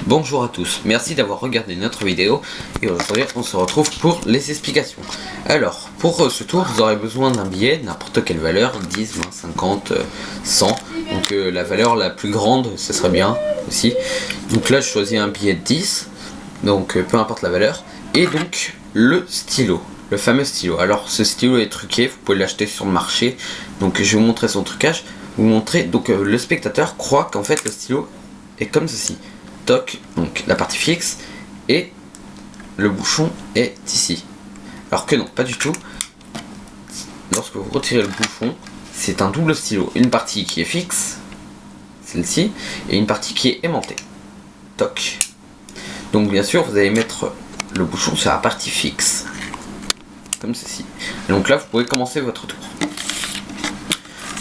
Bonjour à tous, merci d'avoir regardé notre vidéo et aujourd'hui on se retrouve pour les explications. Alors pour ce tour vous aurez besoin d'un billet, n'importe quelle valeur, 10, 20, 50, 100. Donc la valeur la plus grande ce serait bien aussi. Donc là je choisis un billet de 10, donc peu importe la valeur. Et donc le stylo, le fameux stylo. Alors ce stylo est truqué, vous pouvez l'acheter sur le marché. Donc je vais vous montrer son trucage. Vous montrer, donc le spectateur croit qu'en fait le stylo est comme ceci. Toc, donc la partie fixe et le bouchon est ici. Alors que non, pas du tout. Lorsque vous retirez le bouchon, c'est un double stylo. Une partie qui est fixe, celle-ci, et une partie qui est aimantée. Toc. Donc bien sûr, vous allez mettre le bouchon sur la partie fixe, comme ceci. Et donc là, vous pouvez commencer votre tour.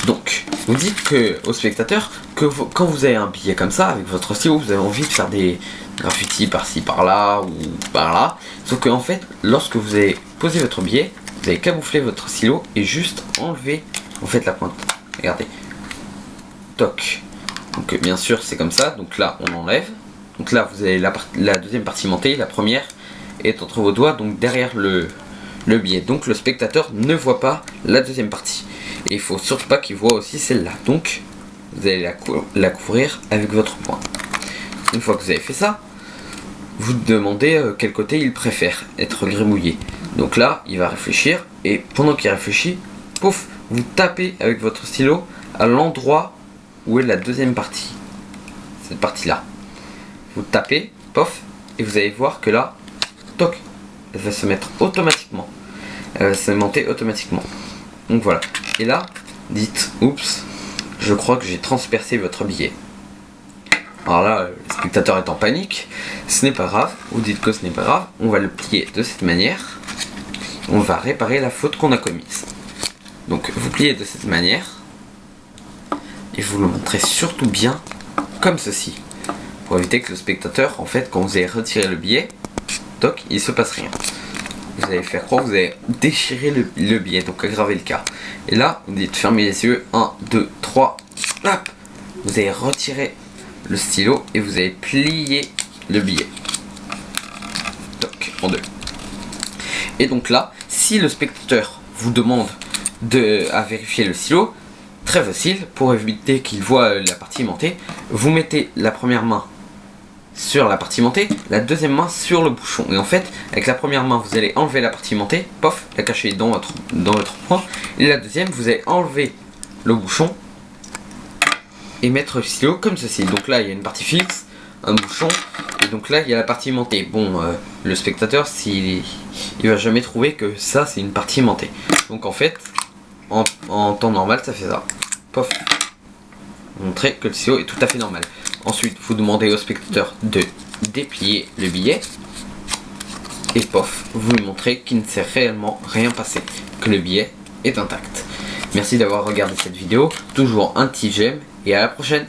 Donc, vous dites au spectateur que quand vous avez un billet comme ça, avec votre stylo, vous avez envie de faire des graffitis par-ci par-là ou par-là. Sauf que en fait, lorsque vous avez posé votre billet, vous avez camouflé votre stylo et juste enlever en fait la pointe. Regardez. Toc. Donc bien sûr, c'est comme ça. Donc là, on enlève. Donc là, vous avez la deuxième partie montée. La première est entre vos doigts, donc derrière le billet. Donc le spectateur ne voit pas la deuxième partie. Et il faut surtout pas qu'il voit aussi celle-là. Donc vous allez la couvrir avec votre poing. Une fois que vous avez fait ça, vous demandez quel côté il préfère être grimouillé. Donc là, il va réfléchir et pendant qu'il réfléchit, pouf, vous tapez avec votre stylo à l'endroit où est la deuxième partie. Cette partie-là. Vous tapez, pof, et vous allez voir que là, toc, elle va se mettre automatiquement. Elle va se monter automatiquement. Donc voilà. Et là, dites, oups, je crois que j'ai transpercé votre billet. Alors là, le spectateur est en panique. Ce n'est pas grave. Vous dites que ce n'est pas grave. On va le plier de cette manière. On va réparer la faute qu'on a commise. Donc vous pliez de cette manière. Et vous le montrez surtout bien comme ceci. Pour éviter que le spectateur, en fait, quand vous avez retiré le billet, toc, il ne se passe rien. Vous allez faire croire que vous avez déchiré le billet, donc aggraver le cas. Et là, vous dites fermez les yeux, 1, 2, 3, hop. Vous allez retirer le stylo et vous allez plier le billet. Toc, en deux. Et donc là, si le spectateur vous demande à vérifier le stylo, très facile, pour éviter qu'il voit la partie aimantée, vous mettez la première main sur la partie montée, la deuxième main sur le bouchon. Et en fait, avec la première main, vous allez enlever la partie montée, pof, la cacher dans votre poing. Et la deuxième, vous allez enlever le bouchon et mettre le stylo comme ceci. Donc là, il y a une partie fixe, un bouchon, et donc là, il y a la partie montée. Bon, le spectateur, il va jamais trouver que ça, c'est une partie montée. Donc en fait, en temps normal, ça fait ça. Pof. Montrer que le stylo est tout à fait normal. Ensuite, vous demandez au spectateur de déplier le billet. Et pof, vous lui montrez qu'il ne s'est réellement rien passé, que le billet est intact. Merci d'avoir regardé cette vidéo. Toujours un petit j'aime et à la prochaine.